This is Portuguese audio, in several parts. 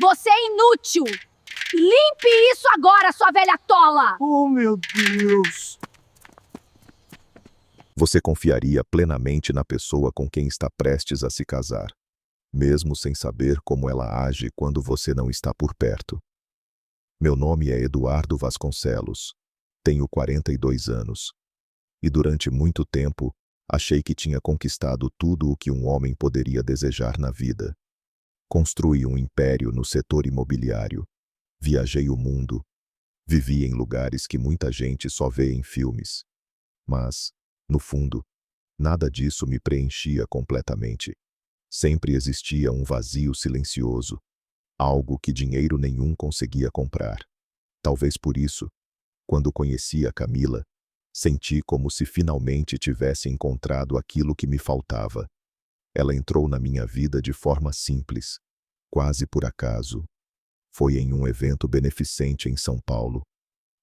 Você é inútil! Limpe isso agora, sua velha tola! Oh, meu Deus! Você confiaria plenamente na pessoa com quem está prestes a se casar, mesmo sem saber como ela age quando você não está por perto. Meu nome é Eduardo Vasconcelos. Tenho 42 anos. E durante muito tempo, achei que tinha conquistado tudo o que um homem poderia desejar na vida. Construí um império no setor imobiliário. Viajei o mundo. Vivi em lugares que muita gente só vê em filmes. Mas, no fundo, nada disso me preenchia completamente. Sempre existia um vazio silencioso, algo que dinheiro nenhum conseguia comprar. Talvez por isso, quando conheci a Camila, senti como se finalmente tivesse encontrado aquilo que me faltava. Ela entrou na minha vida de forma simples, quase por acaso. Foi em um evento beneficente em São Paulo.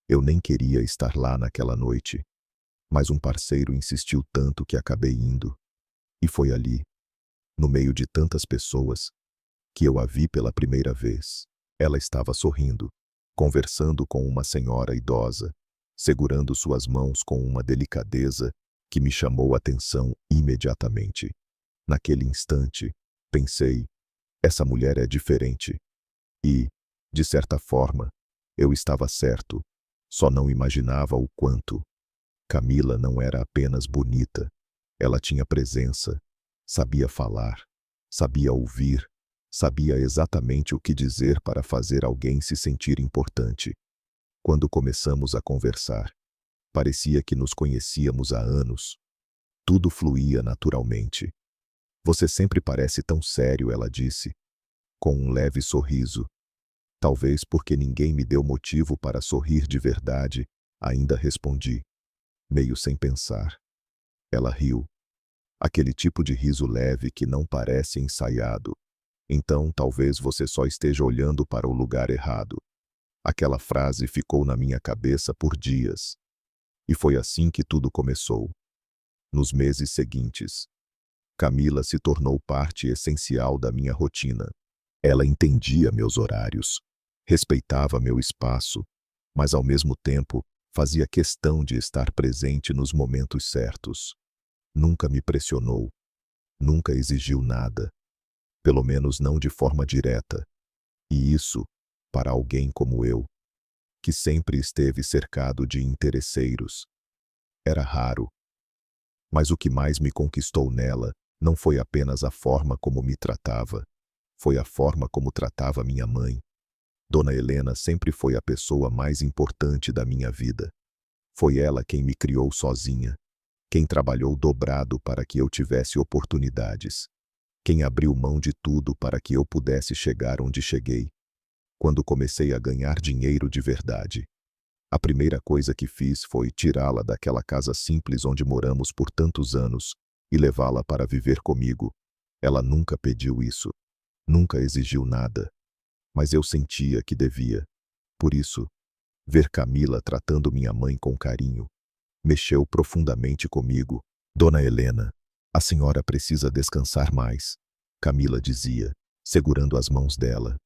Eu nem queria estar lá naquela noite, mas um parceiro insistiu tanto que acabei indo. E foi ali, no meio de tantas pessoas, que eu a vi pela primeira vez. Ela estava sorrindo, conversando com uma senhora idosa, segurando suas mãos com uma delicadeza que me chamou a atenção imediatamente. Naquele instante, pensei, essa mulher é diferente. E, de certa forma, eu estava certo, só não imaginava o quanto. Camila não era apenas bonita, ela tinha presença, sabia falar, sabia ouvir, sabia exatamente o que dizer para fazer alguém se sentir importante. Quando começamos a conversar, parecia que nos conhecíamos há anos. Tudo fluía naturalmente. Você sempre parece tão sério, ela disse, com um leve sorriso. Talvez porque ninguém me deu motivo para sorrir de verdade, ainda respondi, meio sem pensar. Ela riu. Aquele tipo de riso leve que não parece ensaiado. Então talvez você só esteja olhando para o lugar errado. Aquela frase ficou na minha cabeça por dias. E foi assim que tudo começou. Nos meses seguintes, Camila se tornou parte essencial da minha rotina. Ela entendia meus horários, respeitava meu espaço, mas ao mesmo tempo fazia questão de estar presente nos momentos certos. Nunca me pressionou, nunca exigiu nada, pelo menos não de forma direta. E isso, para alguém como eu, que sempre esteve cercado de interesseiros, era raro. Mas o que mais me conquistou nela não foi apenas a forma como me tratava, foi a forma como tratava minha mãe. Dona Helena sempre foi a pessoa mais importante da minha vida. Foi ela quem me criou sozinha, quem trabalhou dobrado para que eu tivesse oportunidades, quem abriu mão de tudo para que eu pudesse chegar onde cheguei. Quando comecei a ganhar dinheiro de verdade, a primeira coisa que fiz foi tirá-la daquela casa simples onde moramos por tantos anos e levá-la para viver comigo. Ela nunca pediu isso, nunca exigiu nada, mas eu sentia que devia. Por isso, ver Camila tratando minha mãe com carinho mexeu profundamente comigo. Dona Helena, a senhora precisa descansar mais, Camila dizia, segurando as mãos dela.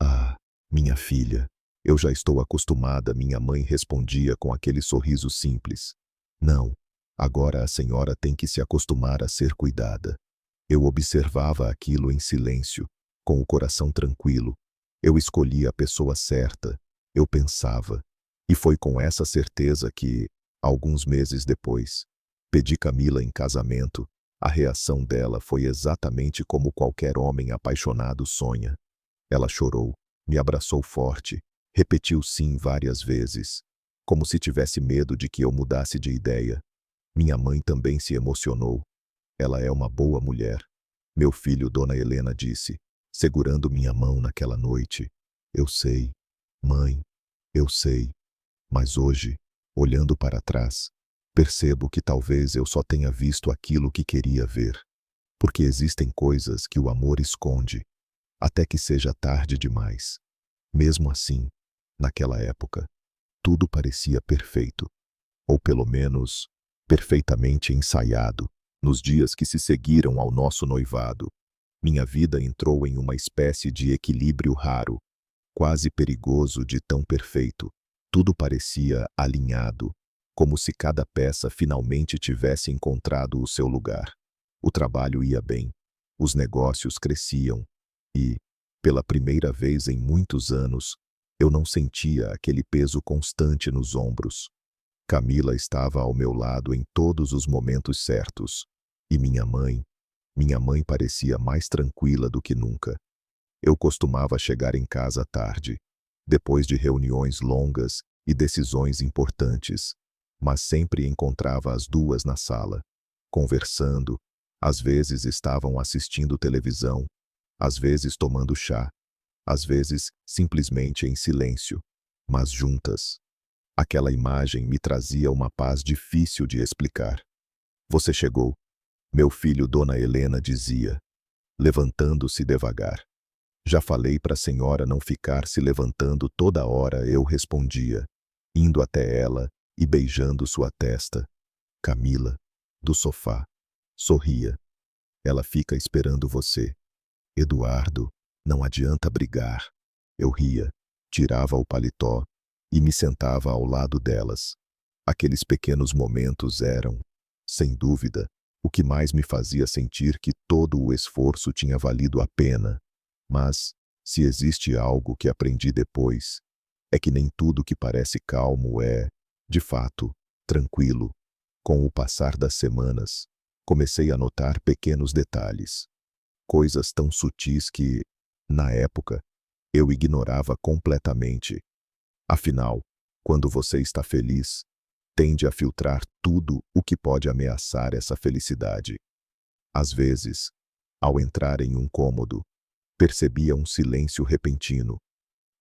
Ah, minha filha, eu já estou acostumada, minha mãe respondia com aquele sorriso simples. Não, agora a senhora tem que se acostumar a ser cuidada. Eu observava aquilo em silêncio, com o coração tranquilo. Eu escolhi a pessoa certa, eu pensava. E foi com essa certeza que, alguns meses depois, pedi Camila em casamento. A reação dela foi exatamente como qualquer homem apaixonado sonha. Ela chorou, me abraçou forte, repetiu sim várias vezes, como se tivesse medo de que eu mudasse de ideia. Minha mãe também se emocionou. Ela é uma boa mulher. Meu filho, Dona Helena disse, segurando minha mão naquela noite. Eu sei, mãe, eu sei. Mas hoje, olhando para trás, percebo que talvez eu só tenha visto aquilo que queria ver. Porque existem coisas que o amor esconde, até que seja tarde demais. Mesmo assim, naquela época, tudo parecia perfeito. Ou pelo menos, perfeitamente ensaiado, nos dias que se seguiram ao nosso noivado. Minha vida entrou em uma espécie de equilíbrio raro, quase perigoso de tão perfeito. Tudo parecia alinhado, como se cada peça finalmente tivesse encontrado o seu lugar. O trabalho ia bem, os negócios cresciam e, pela primeira vez em muitos anos, eu não sentia aquele peso constante nos ombros. Camila estava ao meu lado em todos os momentos certos, e minha mãe parecia mais tranquila do que nunca. Eu costumava chegar em casa tarde, depois de reuniões longas e decisões importantes, mas sempre encontrava as duas na sala, conversando. Às vezes estavam assistindo televisão, às vezes tomando chá, às vezes simplesmente em silêncio, mas juntas. Aquela imagem me trazia uma paz difícil de explicar. Você chegou, meu filho, Dona Helena dizia, levantando-se devagar. Já falei para a senhora não ficar se levantando toda hora, eu respondia, indo até ela e beijando sua testa. Camila, do sofá, sorria. Ela fica esperando você. Eduardo, não adianta brigar. Eu ria, tirava o paletó e me sentava ao lado delas. Aqueles pequenos momentos eram, sem dúvida, o que mais me fazia sentir que todo o esforço tinha valido a pena. Mas, se existe algo que aprendi depois, é que nem tudo que parece calmo é, de fato, tranquilo. Com o passar das semanas, comecei a notar pequenos detalhes. Coisas tão sutis que, na época, eu ignorava completamente. Afinal, quando você está feliz, tende a filtrar tudo o que pode ameaçar essa felicidade. Às vezes, ao entrar em um cômodo, percebia um silêncio repentino,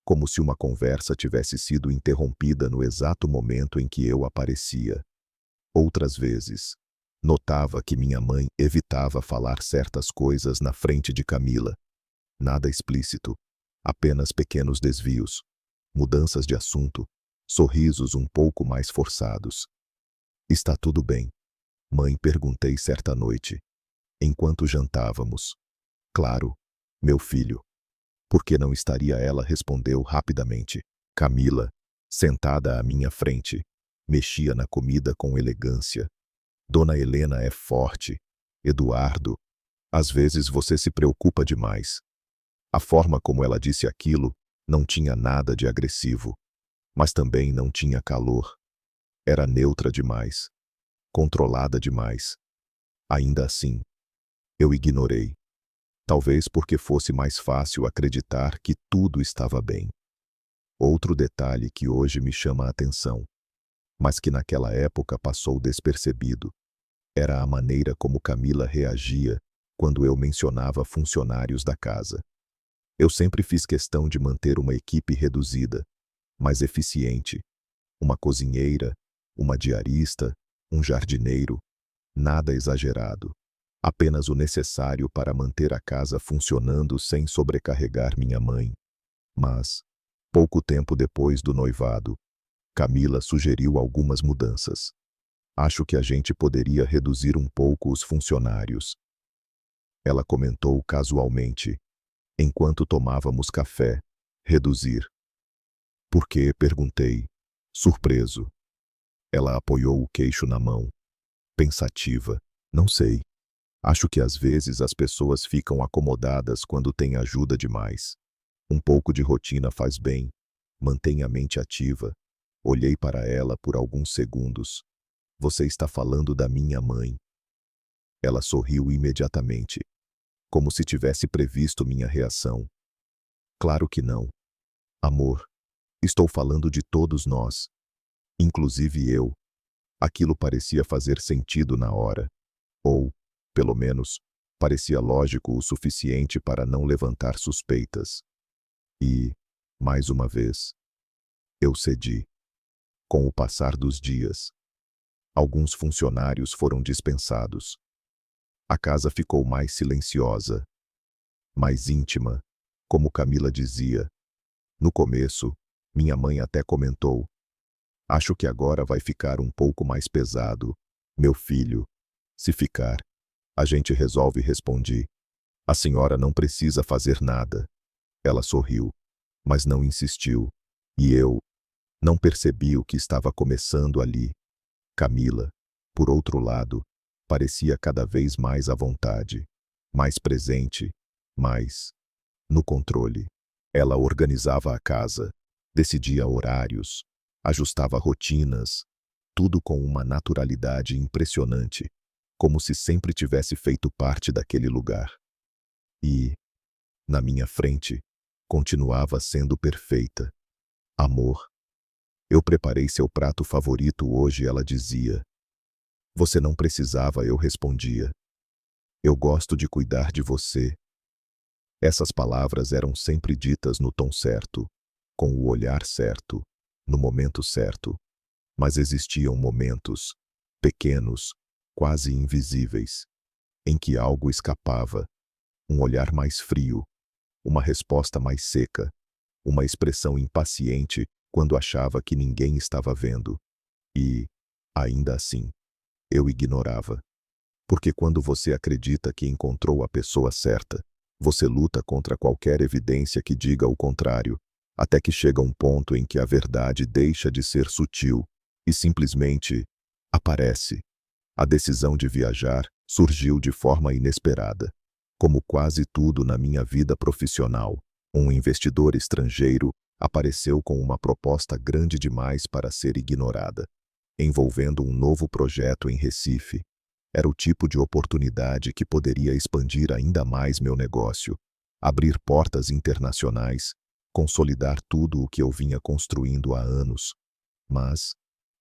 como se uma conversa tivesse sido interrompida no exato momento em que eu aparecia. Outras vezes, notava que minha mãe evitava falar certas coisas na frente de Camila. Nada explícito, apenas pequenos desvios, mudanças de assunto, sorrisos um pouco mais forçados. Está tudo bem? Mãe, perguntei certa noite, enquanto jantávamos. Claro, meu filho. Por que não estaria ela? Respondeu rapidamente. Camila, sentada à minha frente, mexia na comida com elegância. Dona Helena é forte. Eduardo, às vezes você se preocupa demais. A forma como ela disse aquilo não tinha nada de agressivo, mas também não tinha calor. Era neutra demais, controlada demais. Ainda assim, eu ignorei. Talvez porque fosse mais fácil acreditar que tudo estava bem. Outro detalhe que hoje me chama a atenção, mas que naquela época passou despercebido, era a maneira como Camila reagia quando eu mencionava funcionários da casa. Eu sempre fiz questão de manter uma equipe reduzida, mas eficiente. Uma cozinheira, uma diarista, um jardineiro, nada exagerado. Apenas o necessário para manter a casa funcionando sem sobrecarregar minha mãe. Mas, pouco tempo depois do noivado, Camila sugeriu algumas mudanças. Acho que a gente poderia reduzir um pouco os funcionários. Ela comentou casualmente, enquanto tomávamos café. Reduzir. Por quê? Perguntei, surpreso. Ela apoiou o queixo na mão, pensativa. Não sei. Acho que às vezes as pessoas ficam acomodadas quando têm ajuda demais. Um pouco de rotina faz bem, mantém a mente ativa. Olhei para ela por alguns segundos. Você está falando da minha mãe? Ela sorriu imediatamente, como se tivesse previsto minha reação. Claro que não. Amor, estou falando de todos nós, inclusive eu. Aquilo parecia fazer sentido na hora. Ou, pelo menos, parecia lógico o suficiente para não levantar suspeitas. E, mais uma vez, eu cedi. Com o passar dos dias, alguns funcionários foram dispensados. A casa ficou mais silenciosa, mais íntima, como Camila dizia. No começo, minha mãe até comentou: acho que agora vai ficar um pouco mais pesado, meu filho. Se ficar, a gente resolve, respondi. A senhora não precisa fazer nada. Ela sorriu, mas não insistiu. E eu não percebi o que estava começando ali. Camila, por outro lado, parecia cada vez mais à vontade, mais presente, mais no controle. Ela organizava a casa, decidia horários, ajustava rotinas, tudo com uma naturalidade impressionante, como se sempre tivesse feito parte daquele lugar. E, na minha frente, continuava sendo perfeita. Amor. Eu preparei seu prato favorito hoje, ela dizia. Você não precisava, eu respondia. Eu gosto de cuidar de você. Essas palavras eram sempre ditas no tom certo, com o olhar certo, no momento certo. Mas existiam momentos, pequenos, quase invisíveis, em que algo escapava, um olhar mais frio, uma resposta mais seca, uma expressão impaciente quando achava que ninguém estava vendo. E, ainda assim, eu ignorava. Porque quando você acredita que encontrou a pessoa certa, você luta contra qualquer evidência que diga o contrário, até que chega um ponto em que a verdade deixa de ser sutil e simplesmente aparece. A decisão de viajar surgiu de forma inesperada. Como quase tudo na minha vida profissional, um investidor estrangeiro apareceu com uma proposta grande demais para ser ignorada, envolvendo um novo projeto em Recife. Era o tipo de oportunidade que poderia expandir ainda mais meu negócio, abrir portas internacionais, consolidar tudo o que eu vinha construindo há anos. Mas,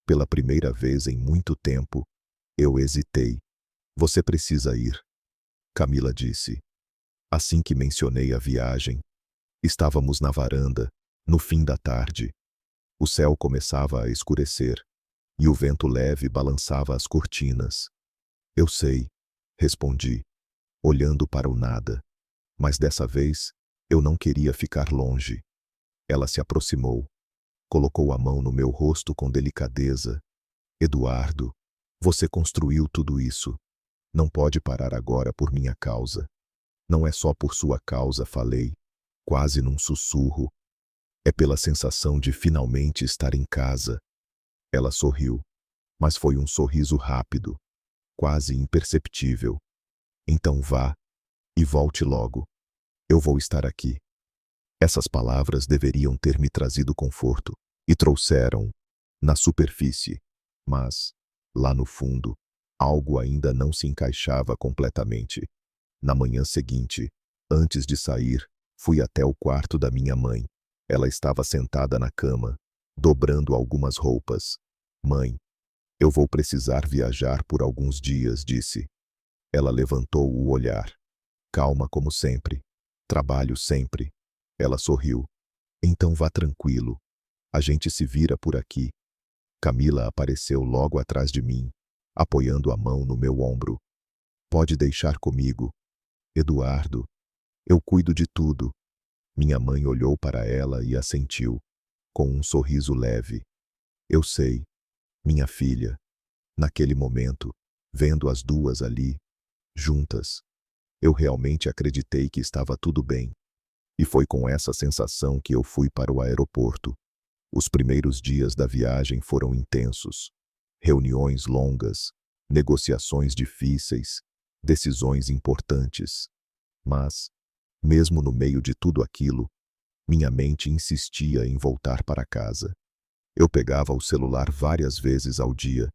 pela primeira vez em muito tempo, eu hesitei. Você precisa ir, Camila disse. Assim que mencionei a viagem, estávamos na varanda, no fim da tarde. O céu começava a escurecer, e o vento leve balançava as cortinas. Eu sei, respondi, olhando para o nada. Mas dessa vez, eu não queria ficar longe. Ela se aproximou, colocou a mão no meu rosto com delicadeza. Eduardo, você construiu tudo isso. Não pode parar agora por minha causa. Não é só por sua causa, falei, quase num sussurro. É pela sensação de finalmente estar em casa. Ela sorriu, mas foi um sorriso rápido, quase imperceptível. Então vá, e volte logo. Eu vou estar aqui. Essas palavras deveriam ter me trazido conforto, e trouxeram, na superfície. Mas, lá no fundo, algo ainda não se encaixava completamente. Na manhã seguinte, antes de sair, fui até o quarto da minha mãe. Ela estava sentada na cama, dobrando algumas roupas. Mãe, eu vou precisar viajar por alguns dias, disse. Ela levantou o olhar. Calma como sempre. Trabalho sempre. Ela sorriu. Então vá tranquilo. A gente se vira por aqui. Camila apareceu logo atrás de mim, apoiando a mão no meu ombro. Pode deixar comigo. Eduardo, eu cuido de tudo. Minha mãe olhou para ela e assentiu, com um sorriso leve. Eu sei, minha filha. Naquele momento, vendo as duas ali, juntas, eu realmente acreditei que estava tudo bem. E foi com essa sensação que eu fui para o aeroporto. Os primeiros dias da viagem foram intensos. Reuniões longas, negociações difíceis, decisões importantes. Mas, mesmo no meio de tudo aquilo, minha mente insistia em voltar para casa. Eu pegava o celular várias vezes ao dia,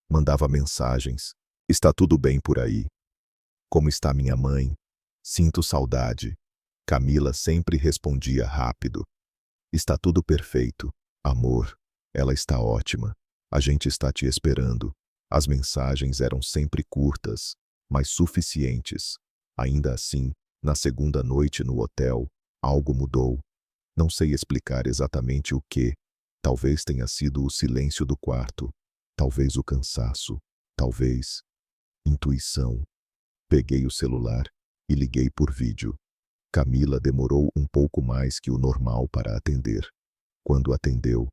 mandava mensagens. Está tudo bem por aí? Como está minha mãe? Sinto saudade. Camila sempre respondia rápido. Está tudo perfeito, amor. Ela está ótima. A gente está te esperando. As mensagens eram sempre curtas, mas suficientes. Ainda assim, na segunda noite no hotel, algo mudou. Não sei explicar exatamente o que. Talvez tenha sido o silêncio do quarto. Talvez o cansaço. Talvez intuição. Peguei o celular e liguei por vídeo. Camila demorou um pouco mais que o normal para atender. Quando atendeu,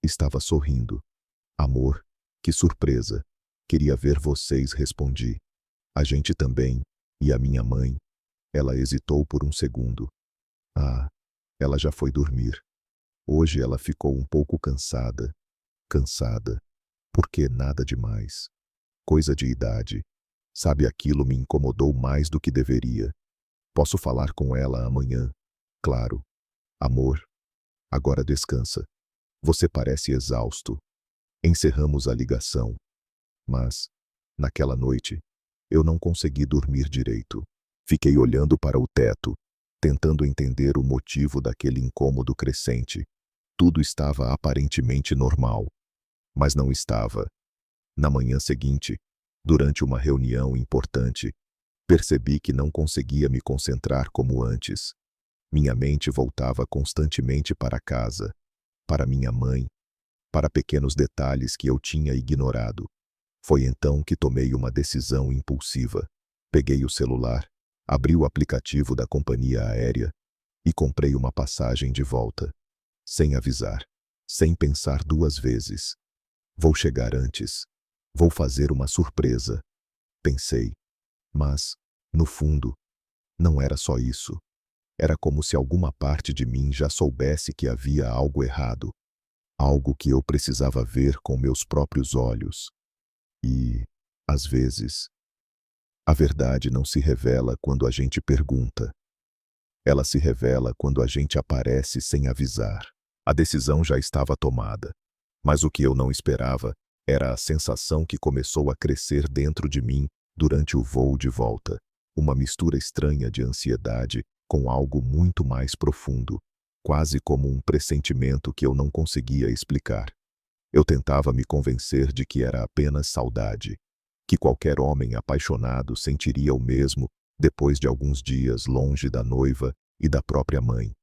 estava sorrindo. Amor, que surpresa. Queria ver vocês, respondi. A gente também, e a minha mãe. Ela hesitou por um segundo. Ah, ela já foi dormir. Hoje ela ficou um pouco cansada. Cansada. Porque nada demais. Coisa de idade. Sabe, aquilo me incomodou mais do que deveria. Posso falar com ela amanhã? Claro. Amor, agora descansa. Você parece exausto. Encerramos a ligação. Mas, naquela noite, eu não consegui dormir direito. Fiquei olhando para o teto, tentando entender o motivo daquele incômodo crescente. Tudo estava aparentemente normal, mas não estava. Na manhã seguinte, durante uma reunião importante, percebi que não conseguia me concentrar como antes. Minha mente voltava constantemente para casa, para minha mãe, para pequenos detalhes que eu tinha ignorado. Foi então que tomei uma decisão impulsiva. Peguei o celular, abri o aplicativo da companhia aérea e comprei uma passagem de volta. Sem avisar, sem pensar duas vezes. Vou chegar antes. Vou fazer uma surpresa. Pensei. Mas, no fundo, não era só isso. Era como se alguma parte de mim já soubesse que havia algo errado. Algo que eu precisava ver com meus próprios olhos. E, às vezes, a verdade não se revela quando a gente pergunta. Ela se revela quando a gente aparece sem avisar. A decisão já estava tomada, mas o que eu não esperava era a sensação que começou a crescer dentro de mim durante o voo de volta. Uma mistura estranha de ansiedade com algo muito mais profundo, quase como um pressentimento que eu não conseguia explicar. Eu tentava me convencer de que era apenas saudade, que qualquer homem apaixonado sentiria o mesmo depois de alguns dias longe da noiva e da própria mãe.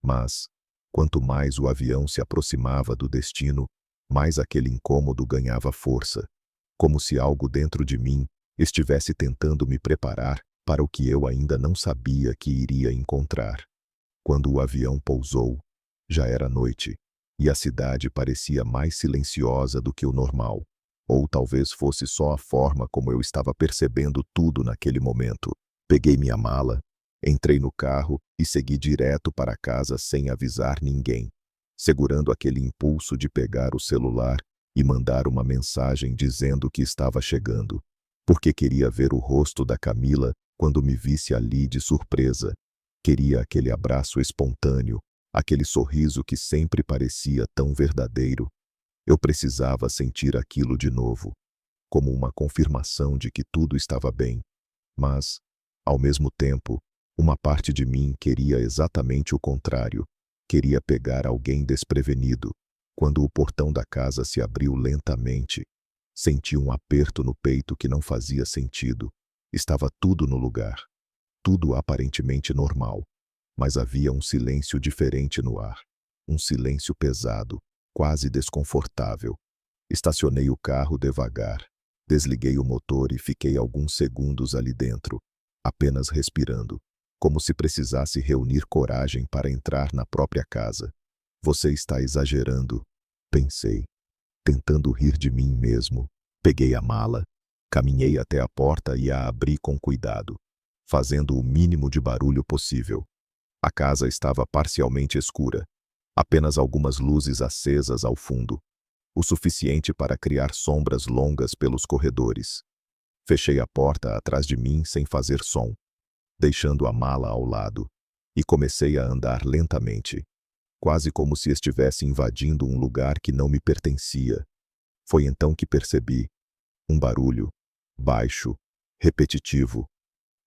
Mas, quanto mais o avião se aproximava do destino, mais aquele incômodo ganhava força, como se algo dentro de mim estivesse tentando me preparar para o que eu ainda não sabia que iria encontrar. Quando o avião pousou, já era noite, e a cidade parecia mais silenciosa do que o normal. Ou talvez fosse só a forma como eu estava percebendo tudo naquele momento. Peguei minha mala, entrei no carro e segui direto para casa sem avisar ninguém, segurando aquele impulso de pegar o celular e mandar uma mensagem dizendo que estava chegando, porque queria ver o rosto da Camila quando me visse ali de surpresa. Queria aquele abraço espontâneo, aquele sorriso que sempre parecia tão verdadeiro. Eu precisava sentir aquilo de novo, como uma confirmação de que tudo estava bem. Mas, ao mesmo tempo, uma parte de mim queria exatamente o contrário. Queria pegar alguém desprevenido. Quando o portão da casa se abriu lentamente, senti um aperto no peito que não fazia sentido. Estava tudo no lugar. Tudo aparentemente normal. Mas havia um silêncio diferente no ar. Um silêncio pesado, quase desconfortável. Estacionei o carro devagar. Desliguei o motor e fiquei alguns segundos ali dentro, apenas respirando, como se precisasse reunir coragem para entrar na própria casa. Você está exagerando, pensei, tentando rir de mim mesmo. Peguei a mala, caminhei até a porta e a abri com cuidado, fazendo o mínimo de barulho possível. A casa estava parcialmente escura, apenas algumas luzes acesas ao fundo, o suficiente para criar sombras longas pelos corredores. Fechei a porta atrás de mim sem fazer som, deixando a mala ao lado, e comecei a andar lentamente, quase como se estivesse invadindo um lugar que não me pertencia. Foi então que percebi um barulho, baixo, repetitivo,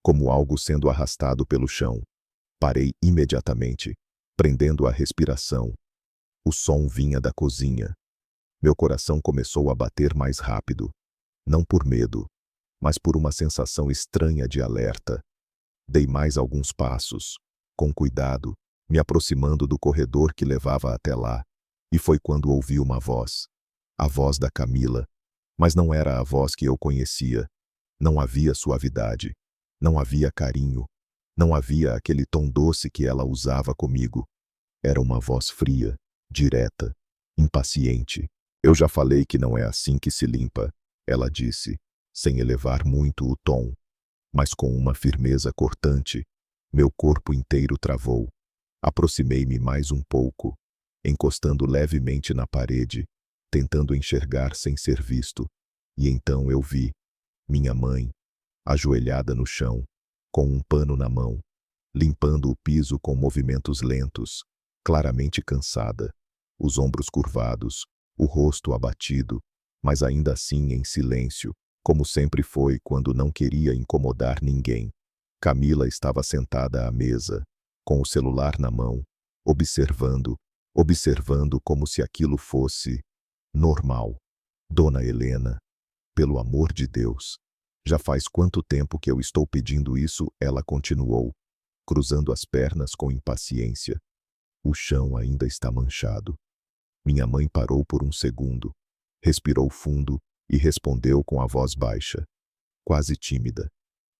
como algo sendo arrastado pelo chão. Parei imediatamente, prendendo a respiração. O som vinha da cozinha. Meu coração começou a bater mais rápido, não por medo, mas por uma sensação estranha de alerta. Dei mais alguns passos, com cuidado, me aproximando do corredor que levava até lá, e foi quando ouvi uma voz. A voz da Camila, mas não era a voz que eu conhecia. Não havia suavidade, não havia carinho, não havia aquele tom doce que ela usava comigo. Era uma voz fria, direta, impaciente. Eu já falei que não é assim que se limpa, ela disse, sem elevar muito o tom, mas com uma firmeza cortante. Meu corpo inteiro travou. Aproximei-me mais um pouco, encostando levemente na parede, tentando enxergar sem ser visto. E então eu vi minha mãe, ajoelhada no chão, com um pano na mão, limpando o piso com movimentos lentos, claramente cansada, os ombros curvados, o rosto abatido, mas ainda assim em silêncio, como sempre foi quando não queria incomodar ninguém. Camila estava sentada à mesa, com o celular na mão, observando como se aquilo fosse normal. Dona Helena, pelo amor de Deus, já faz quanto tempo que eu estou pedindo isso? Ela continuou, cruzando as pernas com impaciência. O chão ainda está manchado. Minha mãe parou por um segundo, respirou fundo e respondeu com a voz baixa, quase tímida.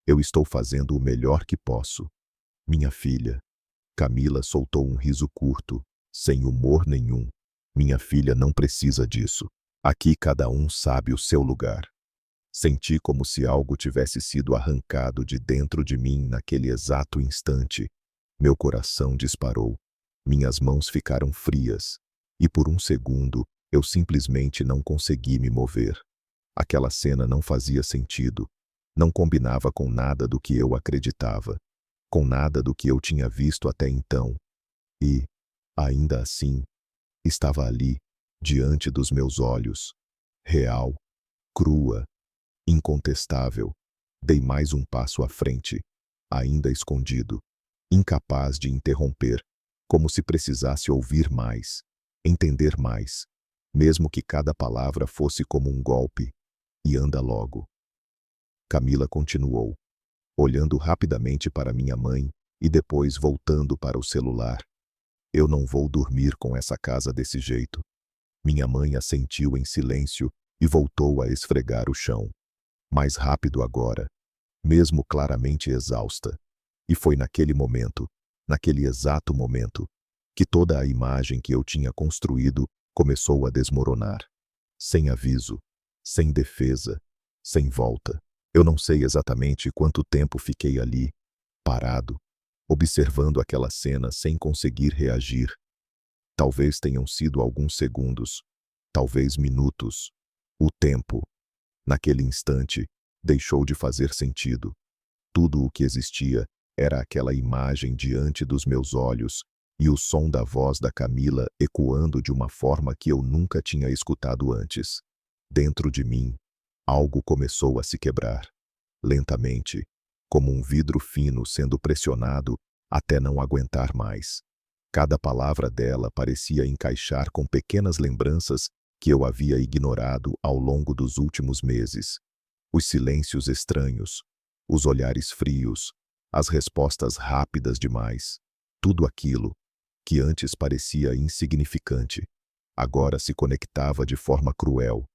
Eu estou fazendo o melhor que posso. Minha filha. Camila soltou um riso curto, sem humor nenhum. Minha filha não precisa disso. Aqui cada um sabe o seu lugar. Senti como se algo tivesse sido arrancado de dentro de mim naquele exato instante. Meu coração disparou. Minhas mãos ficaram frias. E por um segundo, eu simplesmente não consegui me mover. Aquela cena não fazia sentido. Não combinava com nada do que eu acreditava. Com nada do que eu tinha visto até então. E, ainda assim, estava ali, diante dos meus olhos. Real, crua, incontestável. Dei mais um passo à frente, ainda escondido, incapaz de interromper, como se precisasse ouvir mais, entender mais, mesmo que cada palavra fosse como um golpe. E anda logo. Camila continuou, olhando rapidamente para minha mãe e depois voltando para o celular. Eu não vou dormir com essa casa desse jeito. Minha mãe assentiu em silêncio e voltou a esfregar o chão. Mais rápido agora, mesmo claramente exausta. E foi naquele momento, naquele exato momento, que toda a imagem que eu tinha construído começou a desmoronar. Sem aviso, sem defesa, sem volta. Eu não sei exatamente quanto tempo fiquei ali, parado, observando aquela cena sem conseguir reagir. Talvez tenham sido alguns segundos, talvez minutos. O tempo, naquele instante, deixou de fazer sentido. Tudo o que existia era aquela imagem diante dos meus olhos e o som da voz da Camila ecoando de uma forma que eu nunca tinha escutado antes. Dentro de mim, algo começou a se quebrar, lentamente, como um vidro fino sendo pressionado até não aguentar mais. Cada palavra dela parecia encaixar com pequenas lembranças que eu havia ignorado ao longo dos últimos meses. Os silêncios estranhos, os olhares frios, as respostas rápidas demais. Tudo aquilo, que antes parecia insignificante, agora se conectava de forma cruel,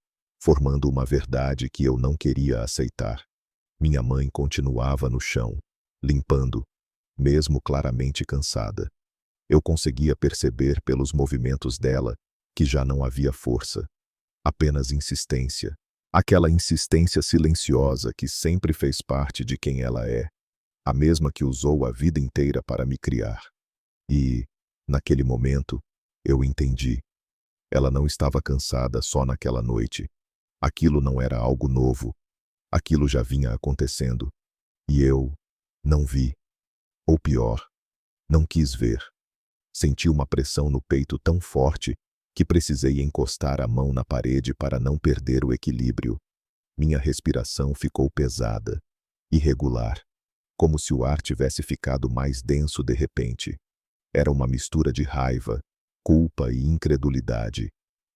formando uma verdade que eu não queria aceitar. Minha mãe continuava no chão, limpando, mesmo claramente cansada. Eu conseguia perceber pelos movimentos dela que já não havia força, apenas insistência. Aquela insistência silenciosa que sempre fez parte de quem ela é, a mesma que usou a vida inteira para me criar. E, naquele momento, eu entendi. Ela não estava cansada só naquela noite. Aquilo não era algo novo. Aquilo já vinha acontecendo. E eu não vi. Ou pior, não quis ver. Senti uma pressão no peito tão forte que precisei encostar a mão na parede para não perder o equilíbrio. Minha respiração ficou pesada, irregular, como se o ar tivesse ficado mais denso de repente. Era uma mistura de raiva, culpa e incredulidade,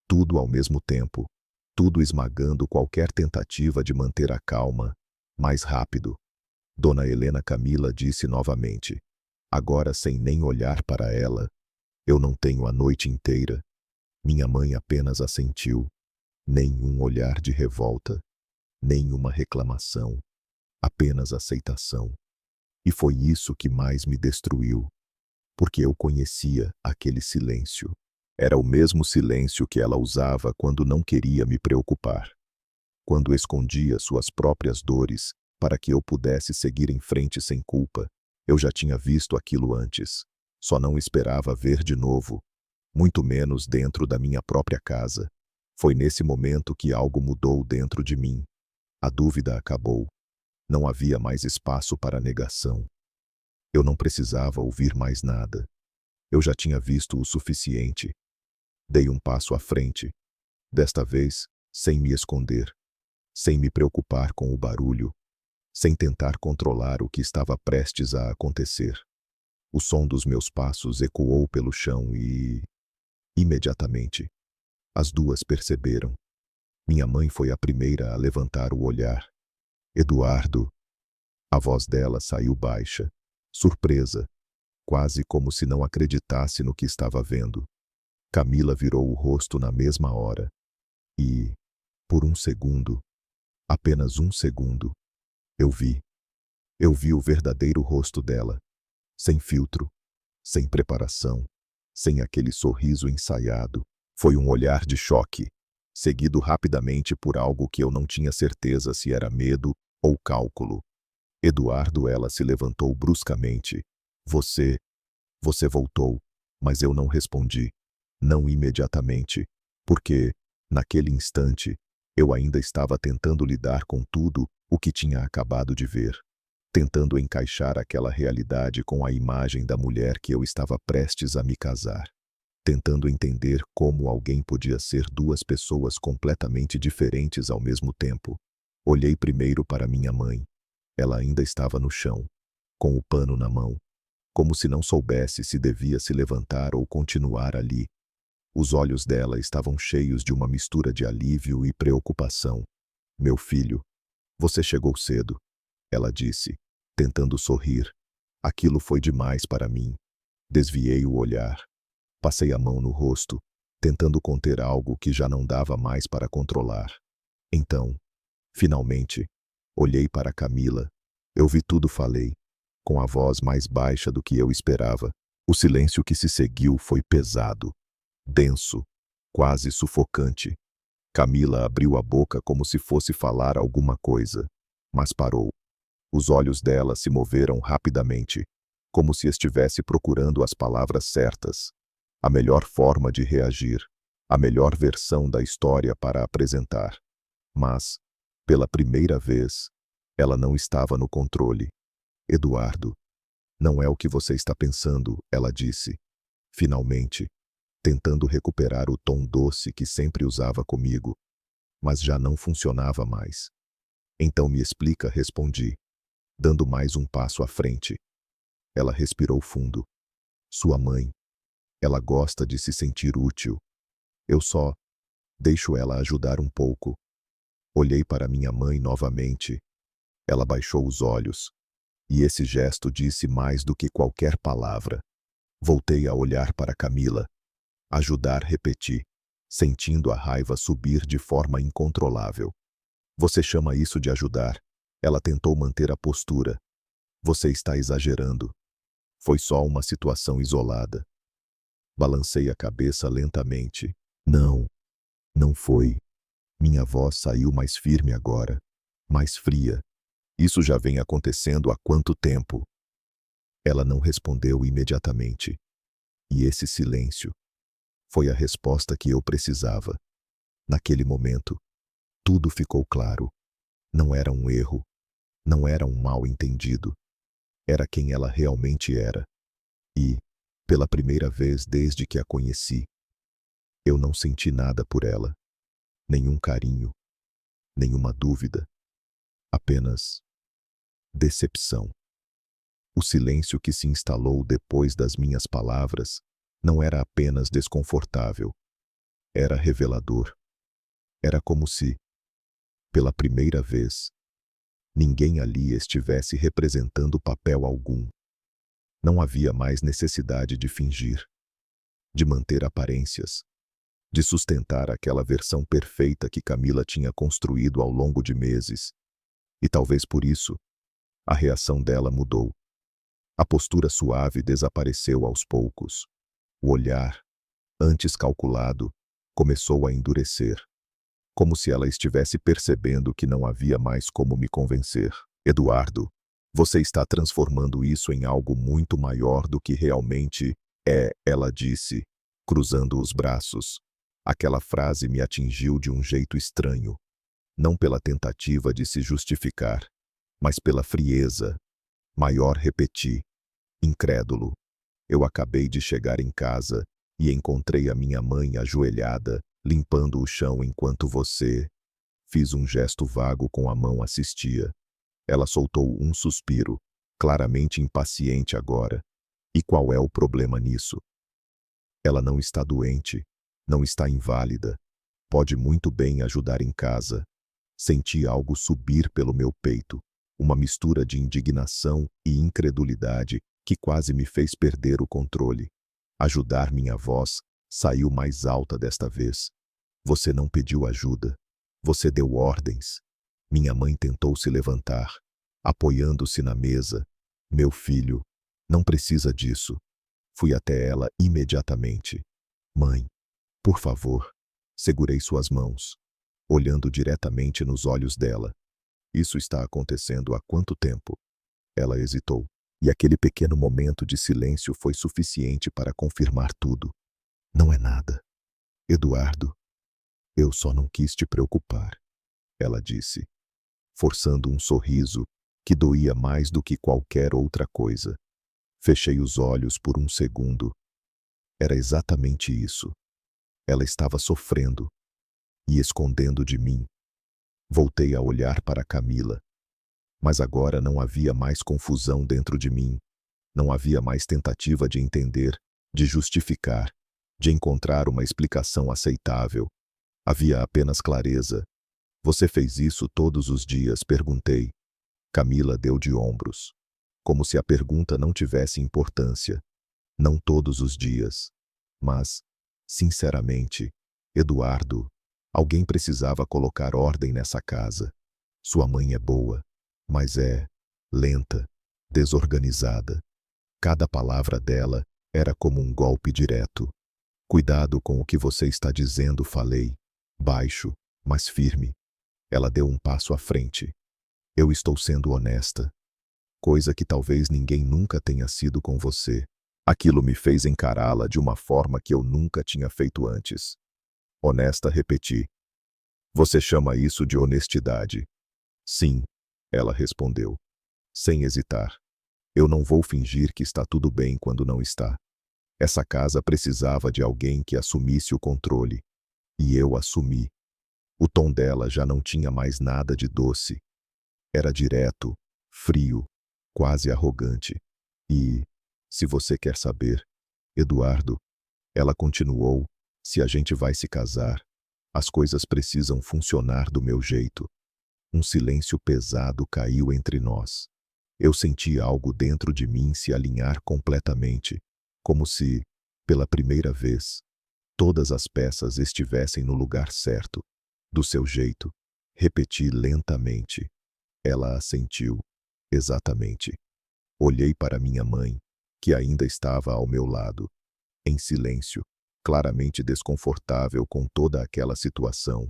tudo ao mesmo tempo, tudo esmagando qualquer tentativa de manter a calma. Mais rápido. Dona Helena Camila disse novamente, agora sem nem olhar para ela. Eu não tenho a noite inteira. Minha mãe apenas assentiu. Nenhum olhar de revolta, nenhuma reclamação, apenas aceitação. E foi isso que mais me destruiu. Porque eu conhecia aquele silêncio. Era o mesmo silêncio que ela usava quando não queria me preocupar. Quando escondia suas próprias dores para que eu pudesse seguir em frente sem culpa. Eu já tinha visto aquilo antes. Só não esperava ver de novo, muito menos dentro da minha própria casa. Foi nesse momento que algo mudou dentro de mim. A dúvida acabou. Não havia mais espaço para negação. Eu não precisava ouvir mais nada. Eu já tinha visto o suficiente. Dei um passo à frente. Desta vez, sem me esconder, sem me preocupar com o barulho, sem tentar controlar o que estava prestes a acontecer. O som dos meus passos ecoou pelo chão e, imediatamente, as duas perceberam. Minha mãe foi a primeira a levantar o olhar. Eduardo. A voz dela saiu baixa, surpresa, quase como se não acreditasse no que estava vendo. Camila virou o rosto na mesma hora. E, por um segundo, apenas um segundo, eu vi. Eu vi o verdadeiro rosto dela, sem filtro, sem preparação, sem aquele sorriso ensaiado. Foi um olhar de choque, seguido rapidamente por algo que eu não tinha certeza se era medo ou cálculo. Eduardo, ela se levantou bruscamente. Você voltou, mas eu não respondi. Não imediatamente, porque, naquele instante, eu ainda estava tentando lidar com tudo o que tinha acabado de ver. Tentando encaixar aquela realidade com a imagem da mulher que eu estava prestes a me casar. Tentando entender como alguém podia ser duas pessoas completamente diferentes ao mesmo tempo. Olhei primeiro para minha mãe. Ela ainda estava no chão, com o pano na mão, como se não soubesse se devia se levantar ou continuar ali. Os olhos dela estavam cheios de uma mistura de alívio e preocupação. Meu filho, você chegou cedo, ela disse, tentando sorrir. Aquilo foi demais para mim. Desviei o olhar. Passei a mão no rosto, tentando conter algo que já não dava mais para controlar. Então, finalmente, olhei para Camila. Eu vi tudo, falei, com a voz mais baixa do que eu esperava. O silêncio que se seguiu foi pesado, denso, quase sufocante. Camila abriu a boca como se fosse falar alguma coisa, mas parou. Os olhos dela se moveram rapidamente, como se estivesse procurando as palavras certas, a melhor forma de reagir, a melhor versão da história para apresentar. Mas, pela primeira vez, ela não estava no controle. Eduardo, não é o que você está pensando, ela disse, finalmente, tentando recuperar o tom doce que sempre usava comigo, mas já não funcionava mais. Então me explica, respondi, dando mais um passo à frente. Ela respirou fundo. Sua mãe. Ela gosta de se sentir útil. Eu só deixo ela ajudar um pouco. Olhei para minha mãe novamente. Ela baixou os olhos. E esse gesto disse mais do que qualquer palavra. Voltei a olhar para Camila. Ajudar, repeti, sentindo a raiva subir de forma incontrolável. Você chama isso de ajudar? Ela tentou manter a postura. Você está exagerando. Foi só uma situação isolada. Balancei a cabeça lentamente. Não, não foi. Minha voz saiu mais firme agora, mais fria. Isso já vem acontecendo há quanto tempo? Ela não respondeu imediatamente. E esse silêncio foi a resposta que eu precisava. Naquele momento, tudo ficou claro. Não era um erro. Não era um mal-entendido. Era quem ela realmente era. E, pela primeira vez desde que a conheci, eu não senti nada por ela. Nenhum carinho. Nenhuma dúvida. Apenas decepção. O silêncio que se instalou depois das minhas palavras não era apenas desconfortável. Era revelador. Era como se, pela primeira vez, ninguém ali estivesse representando papel algum. Não havia mais necessidade de fingir, de manter aparências, de sustentar aquela versão perfeita que Camila tinha construído ao longo de meses. E talvez por isso, a reação dela mudou. A postura suave desapareceu aos poucos. O olhar, antes calculado, começou a endurecer, como se ela estivesse percebendo que não havia mais como me convencer. Eduardo, Você está transformando isso em algo muito maior do que realmente é, ela disse, cruzando os braços. Aquela frase me atingiu de um jeito estranho, não pela tentativa de se justificar, mas pela frieza. Maior repeti, incrédulo. Eu acabei de chegar em casa e encontrei a minha mãe ajoelhada, limpando o chão enquanto você... Fiz um gesto vago com a mão assistia. Ela soltou um suspiro, claramente impaciente agora. E qual é o problema nisso? Ela não está doente, não está inválida. Pode muito bem ajudar em casa. Senti algo subir pelo meu peito, uma mistura de indignação e incredulidade que quase me fez perder o controle. Ajudar, minha voz saiu mais alta desta vez. Você não pediu ajuda. Você deu ordens. Minha mãe tentou se levantar, apoiando-se na mesa. Meu filho, não precisa disso. Fui até ela imediatamente. Mãe, por favor. Segurei suas mãos, olhando diretamente nos olhos dela. Isso está acontecendo há quanto tempo? Ela hesitou, e aquele pequeno momento de silêncio foi suficiente para confirmar tudo. Não é nada. Eduardo, eu só não quis te preocupar, ela disse, forçando um sorriso que doía mais do que qualquer outra coisa. Fechei os olhos por um segundo. Era exatamente isso. Ela estava sofrendo e escondendo de mim. Voltei a olhar para Camila. Mas agora não havia mais confusão dentro de mim. Não havia mais tentativa de entender, de justificar, de encontrar uma explicação aceitável. Havia apenas clareza. Você fez isso todos os dias? Perguntei. Camila deu de ombros, como se a pergunta não tivesse importância. Não todos os dias. Mas, sinceramente, Eduardo, alguém precisava colocar ordem nessa casa. Sua mãe é boa, mas é lenta, desorganizada. Cada palavra dela era como um golpe direto. Cuidado com o que você está dizendo, falei, baixo, mas firme. Ela deu um passo à frente. Eu estou sendo honesta. Coisa que talvez ninguém nunca tenha sido com você. Aquilo me fez encará-la de uma forma que eu nunca tinha feito antes. Honesta, repeti. Você chama isso de honestidade? Sim, ela respondeu, sem hesitar. Eu não vou fingir que está tudo bem quando não está. Essa casa precisava de alguém que assumisse o controle. E eu assumi. O tom dela já não tinha mais nada de doce. Era direto, frio, quase arrogante. E, se você quer saber, Eduardo, ela continuou, se a gente vai se casar, as coisas precisam funcionar do meu jeito. Um silêncio pesado caiu entre nós. Eu senti algo dentro de mim se alinhar completamente, como se, pela primeira vez, todas as peças estivessem no lugar certo, do seu jeito. Repeti lentamente. Ela assentiu. Exatamente. Olhei para minha mãe, que ainda estava ao meu lado, em silêncio, claramente desconfortável com toda aquela situação.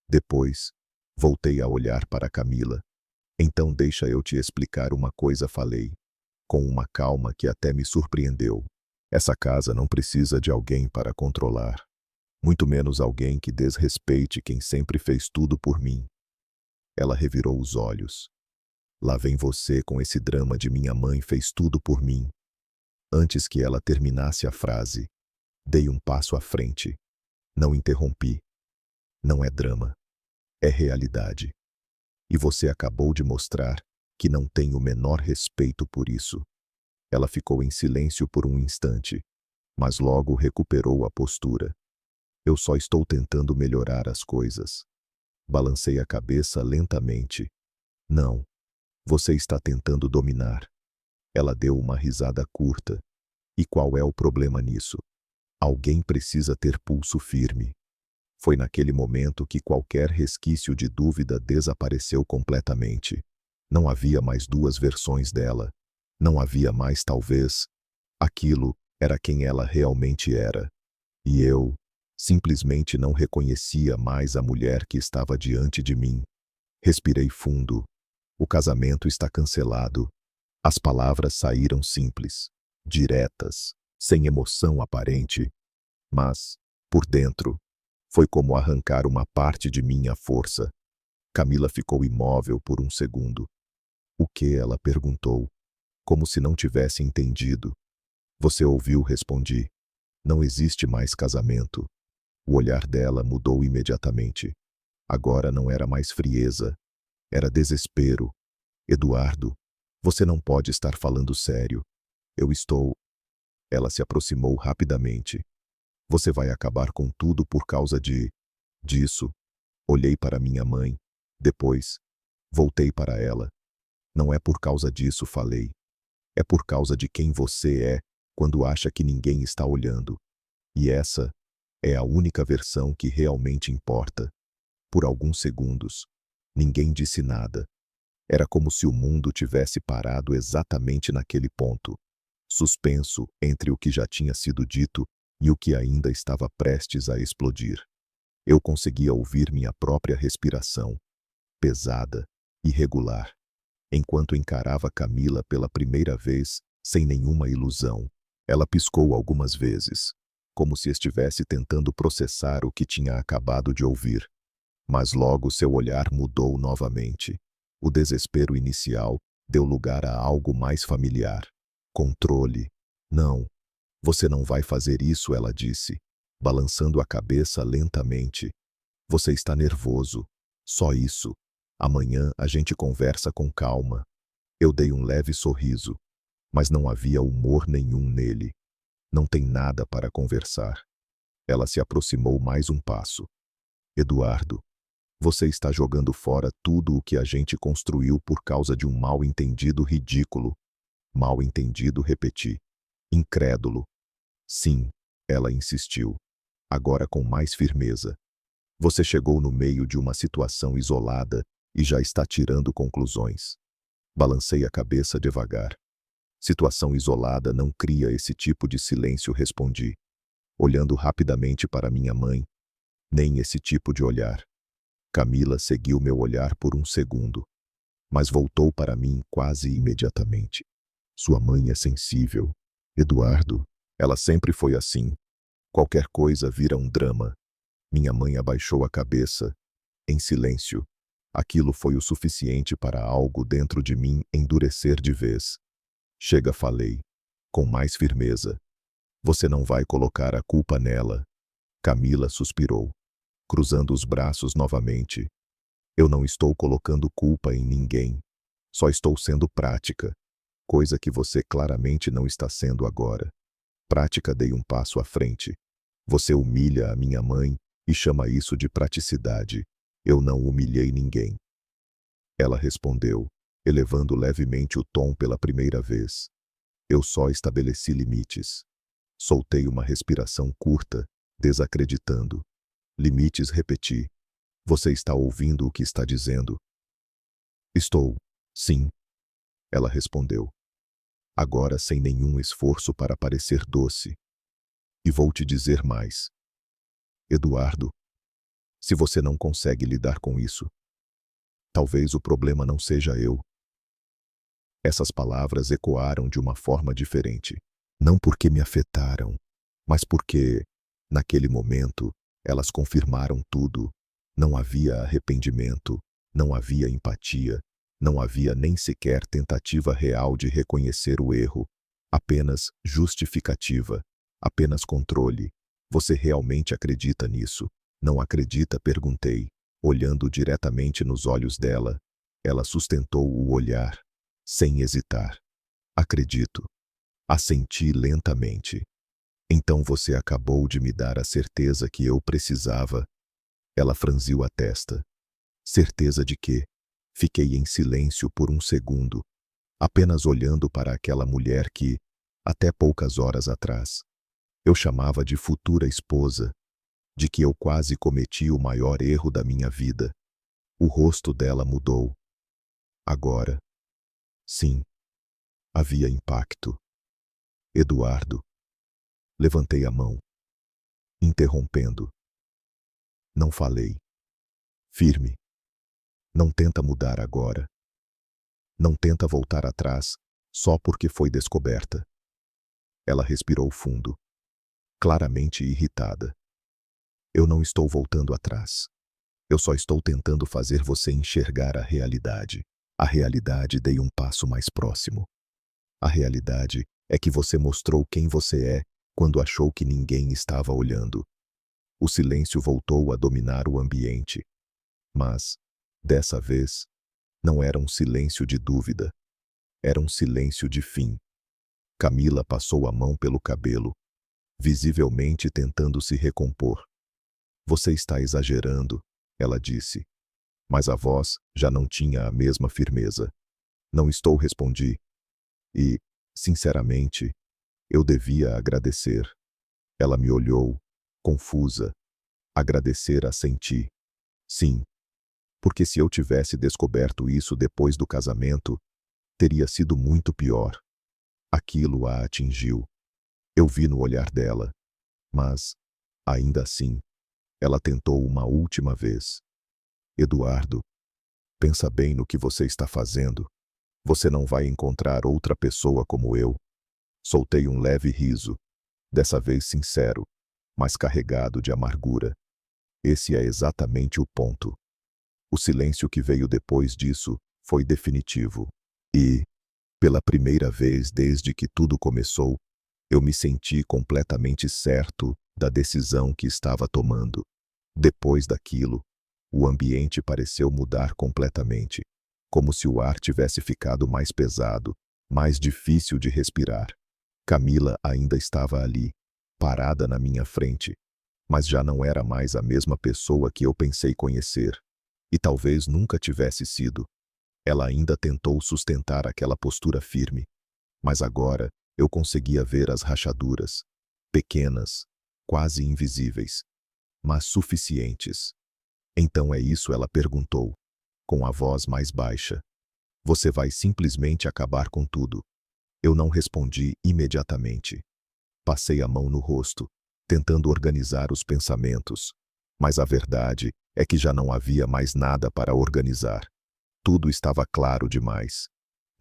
Depois, voltei a olhar para Camila. Então deixa eu te explicar uma coisa, falei, com uma calma que até me surpreendeu. Essa casa não precisa de alguém para controlar. Muito menos alguém que desrespeite quem sempre fez tudo por mim. Ela revirou os olhos. Lá vem você com esse drama de minha mãe fez tudo por mim. Antes que ela terminasse a frase, dei um passo à frente. Não interrompi. Não é drama. É realidade. E você acabou de mostrar que não tem o menor respeito por isso. Ela ficou em silêncio por um instante, mas logo recuperou a postura. Eu só estou tentando melhorar as coisas. Balancei a cabeça lentamente. Não. Você está tentando dominar. Ela deu uma risada curta. E qual é o problema nisso? Alguém precisa ter pulso firme. Foi naquele momento que qualquer resquício de dúvida desapareceu completamente. Não havia mais duas versões dela. Não havia mais talvez. Aquilo era quem ela realmente era. E eu, simplesmente não reconhecia mais a mulher que estava diante de mim. Respirei fundo. O casamento está cancelado. As palavras saíram simples, diretas, sem emoção aparente, mas, por dentro, foi como arrancar uma parte de mim à força. Camila ficou imóvel por um segundo. O que? Ela perguntou, como se não tivesse entendido. Você ouviu? Respondi. Não existe mais casamento. O olhar dela mudou imediatamente. Agora não era mais frieza, era desespero. Eduardo, você não pode estar falando sério. Eu estou. Ela se aproximou rapidamente. Você vai acabar com tudo por causa disso. Olhei para minha mãe. Depois, voltei para ela. Não é por causa disso, falei. É por causa de quem você é quando acha que ninguém está olhando. E essa é a única versão que realmente importa. Por alguns segundos, ninguém disse nada. Era como se o mundo tivesse parado exatamente naquele ponto, suspenso entre o que já tinha sido dito e o que ainda estava prestes a explodir. Eu conseguia ouvir minha própria respiração, pesada, irregular, enquanto encarava Camila pela primeira vez, sem nenhuma ilusão. Ela piscou algumas vezes, como se estivesse tentando processar o que tinha acabado de ouvir. Mas logo seu olhar mudou novamente. O desespero inicial deu lugar a algo mais familiar. Controle. Não, você não vai fazer isso, ela disse, balançando a cabeça lentamente. Você está nervoso. Só isso. Amanhã a gente conversa com calma. Eu dei um leve sorriso, mas não havia humor nenhum nele. Não tem nada para conversar. Ela se aproximou mais um passo. Eduardo, você está jogando fora tudo o que a gente construiu por causa de um mal-entendido ridículo. Mal-entendido, repeti. Incrédulo. Sim, ela insistiu, agora com mais firmeza. Você chegou no meio de uma situação isolada e já está tirando conclusões. Balancei a cabeça devagar. Situação isolada não cria esse tipo de silêncio, respondi, olhando rapidamente para minha mãe. Nem esse tipo de olhar. Camila seguiu meu olhar por um segundo, mas voltou para mim quase imediatamente. Sua mãe é sensível. Eduardo, ela sempre foi assim. Qualquer coisa vira um drama. Minha mãe abaixou a cabeça, em silêncio. Aquilo foi o suficiente para algo dentro de mim endurecer de vez. Chega, falei, com mais firmeza. Você não vai colocar a culpa nela. Camila suspirou, cruzando os braços novamente. Eu não estou colocando culpa em ninguém. Só estou sendo prática. Coisa que você claramente não está sendo agora. Prática, dei um passo à frente. Você humilha a minha mãe e chama isso de praticidade. Eu não humilhei ninguém. Ela respondeu, elevando levemente o tom pela primeira vez. Eu só estabeleci limites. Soltei uma respiração curta, desacreditando. Limites, repeti. Você está ouvindo o que está dizendo? Estou, sim. Ela respondeu. Agora sem nenhum esforço para parecer doce. E vou te dizer mais. Eduardo, se você não consegue lidar com isso, talvez o problema não seja eu. Essas palavras ecoaram de uma forma diferente. Não porque me afetaram, mas porque, naquele momento, elas confirmaram tudo. Não havia arrependimento, não havia empatia, não havia nem sequer tentativa real de reconhecer o erro. Apenas justificativa, apenas controle. Você realmente acredita nisso? Não acredita? Perguntei, olhando diretamente nos olhos dela. Ela sustentou o olhar, sem hesitar. Acredito. Assenti lentamente. Então você acabou de me dar a certeza que eu precisava. Ela franziu a testa. Certeza de quê? Fiquei em silêncio por um segundo, apenas olhando para aquela mulher que, até poucas horas atrás, eu chamava de futura esposa, de que eu quase cometi o maior erro da minha vida. O rosto dela mudou. Agora, sim, havia impacto. Eduardo. Levantei a mão, interrompendo. Não falei. Firme. Não tenta mudar agora. Não tenta voltar atrás, só porque foi descoberta. Ela respirou fundo, claramente irritada. Eu não estou voltando atrás. Eu só estou tentando fazer você enxergar a realidade. A realidade dei um passo mais próximo. A realidade é que você mostrou quem você é quando achou que ninguém estava olhando. O silêncio voltou a dominar o ambiente. Mas, dessa vez, não era um silêncio de dúvida. Era um silêncio de fim. Camila passou a mão pelo cabelo, visivelmente tentando se recompor. Você está exagerando, ela disse. Mas a voz já não tinha a mesma firmeza. Não estou, respondi. E, sinceramente, eu devia agradecer. Ela me olhou, confusa. Agradecer, assenti. Sim, porque se eu tivesse descoberto isso depois do casamento, teria sido muito pior. Aquilo a atingiu. Eu vi no olhar dela. Mas, ainda assim, ela tentou uma última vez. Eduardo, pensa bem no que você está fazendo. Você não vai encontrar outra pessoa como eu. Soltei um leve riso, dessa vez sincero, mas carregado de amargura. Esse é exatamente o ponto. O silêncio que veio depois disso foi definitivo. E, pela primeira vez desde que tudo começou, eu me senti completamente certo da decisão que estava tomando. Depois daquilo, o ambiente pareceu mudar completamente, como se o ar tivesse ficado mais pesado, mais difícil de respirar. Camila ainda estava ali, parada na minha frente, mas já não era mais a mesma pessoa que eu pensei conhecer, e talvez nunca tivesse sido. Ela ainda tentou sustentar aquela postura firme, mas agora eu conseguia ver as rachaduras, pequenas, quase invisíveis, mas suficientes. Então é isso, ela perguntou, com a voz mais baixa. Você vai simplesmente acabar com tudo? Eu não respondi imediatamente. Passei a mão no rosto, tentando organizar os pensamentos, mas a verdade é que já não havia mais nada para organizar. Tudo estava claro demais.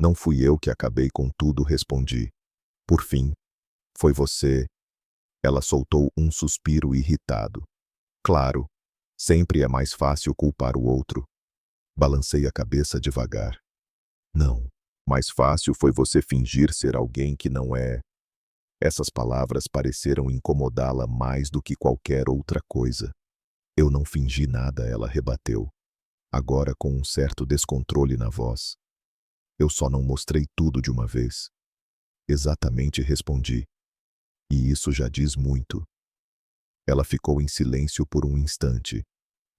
Não fui eu que acabei com tudo, respondi. Por fim, foi você. Ela soltou um suspiro irritado. Claro, sempre é mais fácil culpar o outro. Balancei a cabeça devagar. Não, mais fácil foi você fingir ser alguém que não é. Essas palavras pareceram incomodá-la mais do que qualquer outra coisa. Eu não fingi nada, ela rebateu, agora com um certo descontrole na voz. Eu só não mostrei tudo de uma vez. Exatamente, respondi. E isso já diz muito. Ela ficou em silêncio por um instante,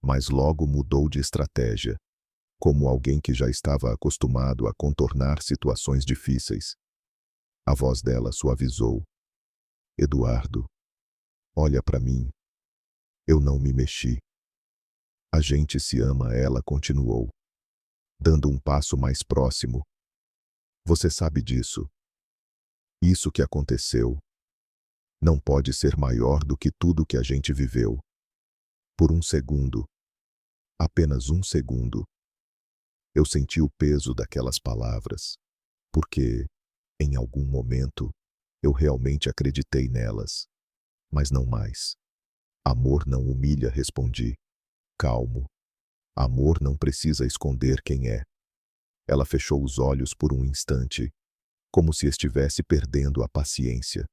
mas logo mudou de estratégia, como alguém que já estava acostumado a contornar situações difíceis. A voz dela suavizou. Eduardo, olha para mim. Eu não me mexi. A gente se ama, ela continuou, dando um passo mais próximo. Você sabe disso. Isso que aconteceu não pode ser maior do que tudo que a gente viveu. Por um segundo, apenas um segundo, eu senti o peso daquelas palavras, porque, em algum momento, eu realmente acreditei nelas, mas não mais. Amor não humilha, respondi, calmo. Amor não precisa esconder quem é. Ela fechou os olhos por um instante, como se estivesse perdendo a paciência.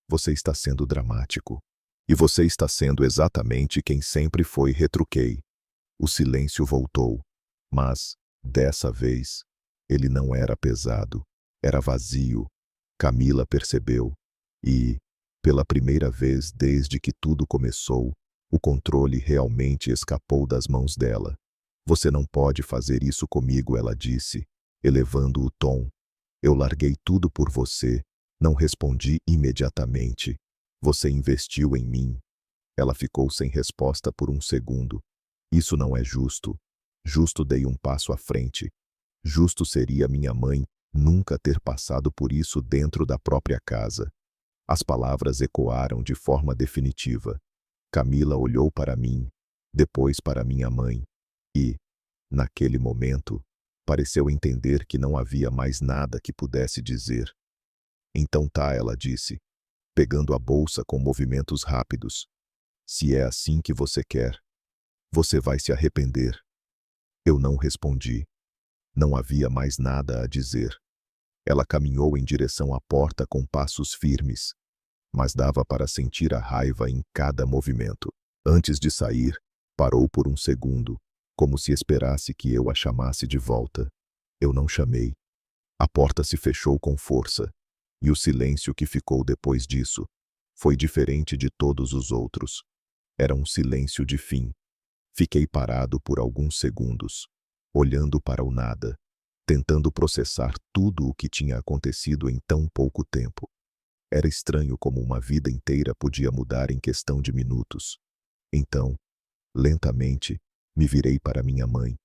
Você está sendo dramático. E você está sendo exatamente quem sempre foi, retruquei. O silêncio voltou, mas, dessa vez, ele não era pesado, era vazio. Camila percebeu, e, pela primeira vez desde que tudo começou, o controle realmente escapou das mãos dela. Você não pode fazer isso comigo, ela disse, elevando o tom. Eu larguei tudo por você, não respondi imediatamente. Você investiu em mim. Ela ficou sem resposta por um segundo. Isso não é justo. Justo, dei um passo à frente. Justo seria minha mãe nunca ter passado por isso dentro da própria casa. As palavras ecoaram de forma definitiva. Camila olhou para mim, depois para minha mãe. E, naquele momento, Pareceu entender que não havia mais nada que pudesse dizer. Então tá, ela disse, pegando a bolsa com movimentos rápidos. Se é assim que você quer, você vai se arrepender. Eu não respondi. Não havia mais nada a dizer. Ela caminhou em direção à porta com passos firmes, mas dava para sentir a raiva em cada movimento. Antes de sair, parou por um segundo, como se esperasse que eu a chamasse de volta. Eu não chamei. A porta se fechou com força, e o silêncio que ficou depois disso foi diferente de todos os outros. Era um silêncio de fim. Fiquei parado por alguns segundos, olhando para o nada, tentando processar tudo o que tinha acontecido em tão pouco tempo. Era estranho como uma vida inteira podia mudar em questão de minutos. Então, lentamente, me virei para minha mãe.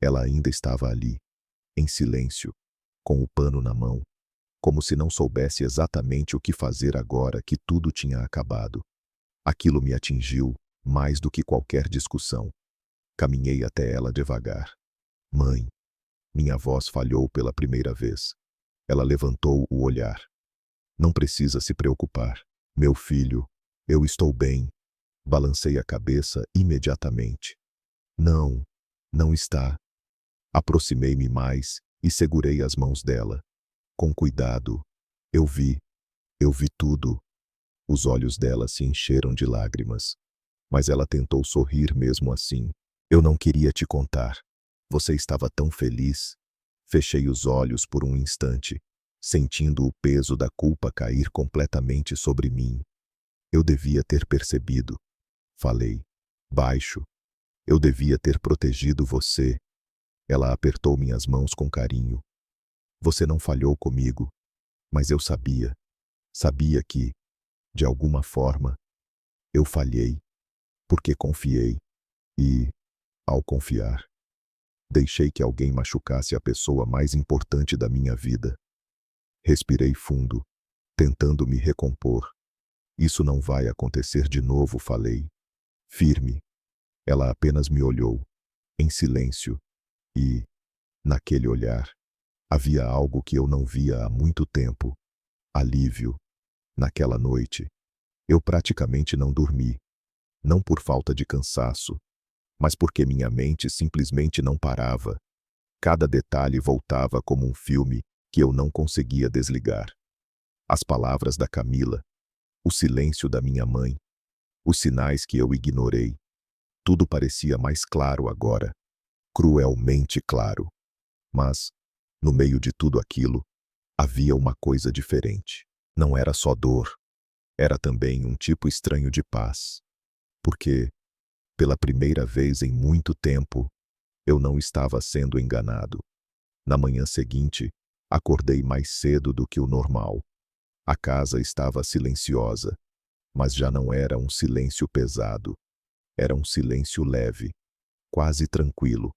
Ela ainda estava ali, em silêncio, com o pano na mão, como se não soubesse exatamente o que fazer agora que tudo tinha acabado. Aquilo me atingiu mais do que qualquer discussão. Caminhei até ela devagar. Mãe. Minha voz falhou pela primeira vez. Ela levantou o olhar. Não precisa se preocupar. Meu filho, eu estou bem. Balancei a cabeça imediatamente. Não, não está. Aproximei-me mais e segurei as mãos dela. Com cuidado. Eu vi tudo. Os olhos dela se encheram de lágrimas. Mas ela tentou sorrir mesmo assim. Eu não queria te contar. Você estava tão feliz. Fechei os olhos por um instante, sentindo o peso da culpa cair completamente sobre mim. Eu devia ter percebido. Falei, baixo. Eu devia ter protegido você. Ela apertou minhas mãos com carinho. Você não falhou comigo, mas eu sabia. Sabia que, de alguma forma, eu falhei, porque confiei. E, ao confiar, deixei que alguém machucasse a pessoa mais importante da minha vida. Respirei fundo, tentando me recompor. Isso não vai acontecer de novo, falei. Firme. Ela apenas me olhou, em silêncio, e, naquele olhar, havia algo que eu não via há muito tempo. Alívio. Naquela noite, eu praticamente não dormi. Não por falta de cansaço, mas porque minha mente simplesmente não parava. Cada detalhe voltava como um filme que eu não conseguia desligar. As palavras da Camila, o silêncio da minha mãe, os sinais que eu ignorei. Tudo parecia mais claro agora, cruelmente claro. Mas, no meio de tudo aquilo, havia uma coisa diferente. Não era só dor, era também um tipo estranho de paz. Porque, pela primeira vez em muito tempo, eu não estava sendo enganado. Na manhã seguinte, acordei mais cedo do que o normal. A casa estava silenciosa, mas já não era um silêncio pesado. Era um silêncio leve, quase tranquilo.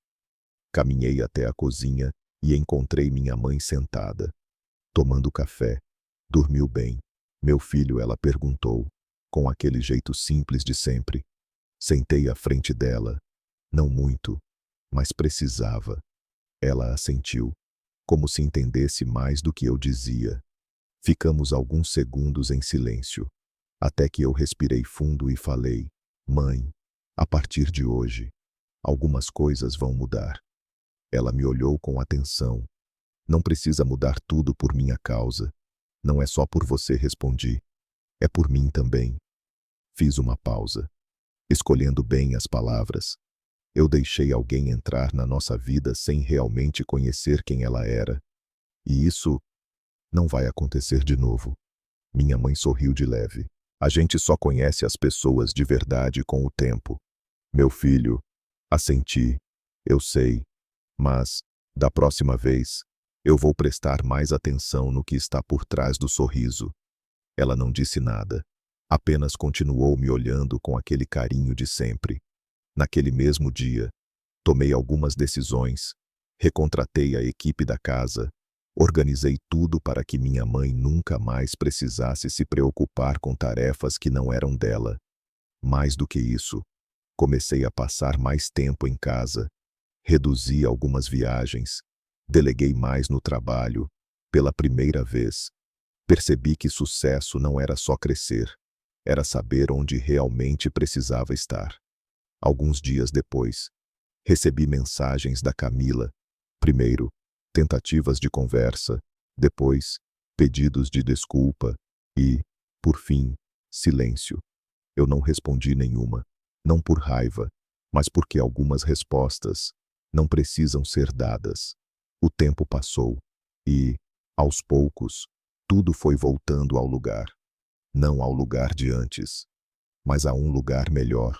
Caminhei até a cozinha e encontrei minha mãe sentada, tomando café. Dormiu bem, meu filho? Ela perguntou, com aquele jeito simples de sempre. Sentei à frente dela. Não muito, mas precisava. Ela assentiu, como se entendesse mais do que eu dizia. Ficamos alguns segundos em silêncio, até que eu respirei fundo e falei, mãe, a partir de hoje, algumas coisas vão mudar. Ela me olhou com atenção. Não precisa mudar tudo por minha causa. Não é só por você, respondi. É por mim também. Fiz uma pausa, escolhendo bem as palavras. Eu deixei alguém entrar na nossa vida sem realmente conhecer quem ela era. E isso não vai acontecer de novo. Minha mãe sorriu de leve. A gente só conhece as pessoas de verdade com o tempo. Meu filho, assenti. Eu sei. Mas, da próxima vez, eu vou prestar mais atenção no que está por trás do sorriso. Ela não disse nada. Apenas continuou me olhando com aquele carinho de sempre. Naquele mesmo dia, tomei algumas decisões, recontratei a equipe da casa, organizei tudo para que minha mãe nunca mais precisasse se preocupar com tarefas que não eram dela. Mais do que isso, comecei a passar mais tempo em casa, reduzi algumas viagens Deleguei mais no trabalho. Pela primeira vez, percebi que sucesso não era só crescer, era saber onde realmente precisava estar. Alguns dias depois, recebi mensagens da Camila. Primeiro, tentativas de conversa, depois, pedidos de desculpa e, por fim, silêncio. Eu não respondi nenhuma, não por raiva, mas porque algumas respostas não precisam ser dadas. O tempo passou e, aos poucos, tudo foi voltando ao lugar. Não ao lugar de antes, mas a um lugar melhor,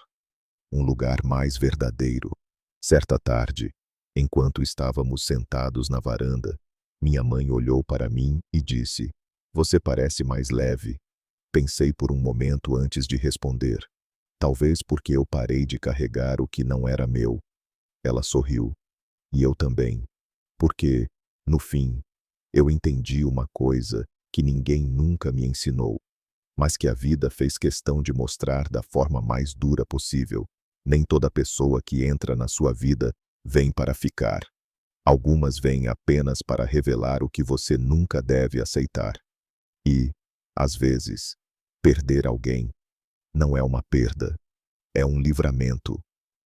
um lugar mais verdadeiro. Certa tarde, enquanto estávamos sentados na varanda, minha mãe olhou para mim e disse: "Você parece mais leve." Pensei por um momento antes de responder. Talvez porque eu parei de carregar o que não era meu. Ela sorriu. E eu também. Porque, no fim, eu entendi uma coisa que ninguém nunca me ensinou, mas que a vida fez questão de mostrar da forma mais dura possível. Nem toda pessoa que entra na sua vida vem para ficar. Algumas vêm apenas para revelar o que você nunca deve aceitar. E, às vezes, perder alguém não é uma perda, é um livramento.